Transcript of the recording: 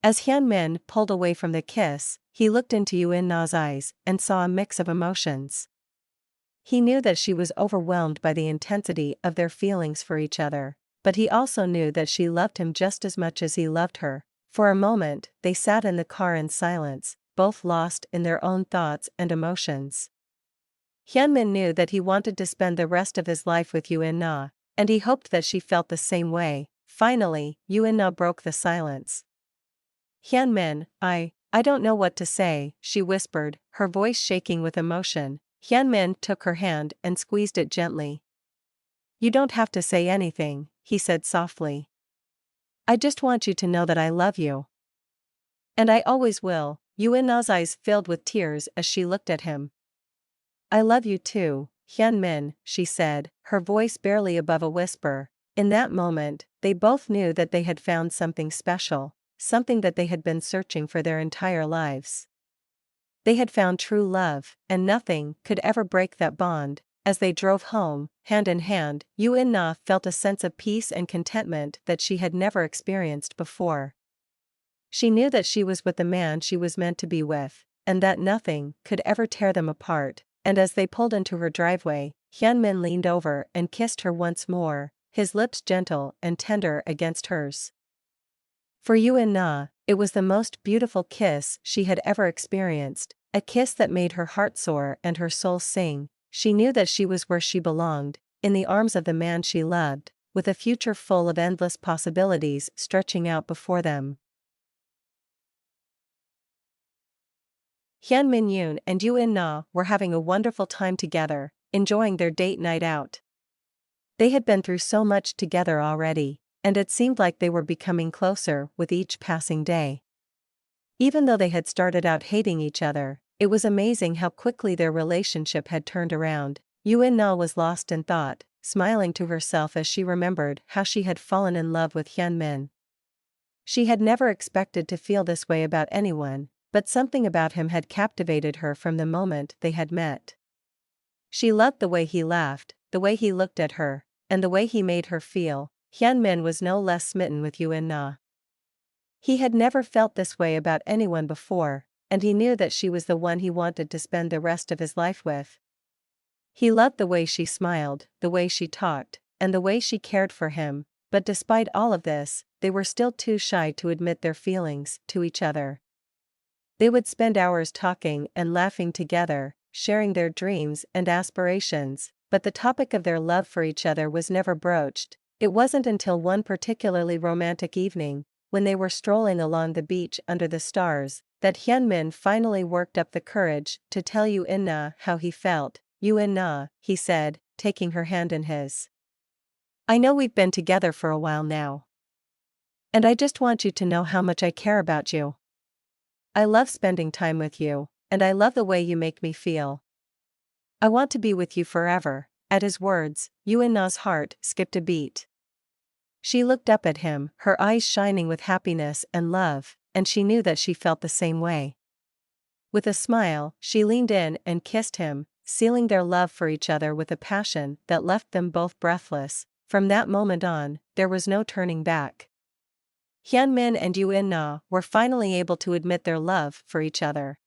As Hyun Min pulled away from the kiss, he looked into Yoon Na's eyes and saw a mix of emotions. He knew that she was overwhelmed by the intensity of their feelings for each other, but he also knew that she loved him just as much as he loved her. For a moment, they sat in the car in silence, both lost in their own thoughts and emotions. Hyunmin knew that he wanted to spend the rest of his life with Yoon Na, and he hoped that she felt the same way. Finally, Yoon Na broke the silence. Hyunmin, I don't know what to say, she whispered, her voice shaking with emotion. Hyunmin took her hand and squeezed it gently. You don't have to say anything, he said softly. I just want you to know that I love you. And I always will. Yoon Na's eyes filled with tears as she looked at him. I love you too, Hyunmin, she said, her voice barely above a whisper. In that moment, they both knew that they had found something special, something that they had been searching for their entire lives. They had found true love, and nothing could ever break that bond. As they drove home, hand in hand, Yoon Na felt a sense of peace and contentment that she had never experienced before. She knew that she was with the man she was meant to be with, and that nothing could ever tear them apart. And as they pulled into her driveway, Hyunmin leaned over and kissed her once more, his lips gentle and tender against hers. For Yoon Na, it was the most beautiful kiss she had ever experienced, a kiss that made her heart soar and her soul sing. She knew that she was where she belonged, in the arms of the man she loved, with a future full of endless possibilities stretching out before them. Hyunmin Yoon and Yoon Na were having a wonderful time together, enjoying their date night out. They had been through so much together already, and it seemed like they were becoming closer with each passing day. Even though they had started out hating each other, it was amazing how quickly their relationship had turned around. Yoon Na was lost in thought, smiling to herself as she remembered how she had fallen in love with Hyunmin. She had never expected to feel this way about anyone, but something about him had captivated her from the moment they had met. She loved the way he laughed, the way he looked at her, and the way he made her feel. Hyunmin was no less smitten with Yoon Na. He had never felt this way about anyone before, and he knew that she was the one he wanted to spend the rest of his life with. He loved the way she smiled, the way she talked, and the way she cared for him, but despite all of this, they were still too shy to admit their feelings to each other. They would spend hours talking and laughing together, sharing their dreams and aspirations, but the topic of their love for each other was never broached. It wasn't until one particularly romantic evening, when they were strolling along the beach under the stars, that Hyunmin finally worked up the courage to tell Yoon Na how he felt. Yoon Na, he said, taking her hand in his. I know we've been together for a while now. And I just want you to know how much I care about you. I love spending time with you, and I love the way you make me feel. I want to be with you forever. At his words, Yoon Na's heart skipped a beat. She looked up at him, her eyes shining with happiness and love, and she knew that she felt the same way. With a smile, she leaned in and kissed him, sealing their love for each other with a passion that left them both breathless. From that moment on, there was no turning back. Hyunmin and Yoon Na were finally able to admit their love for each other.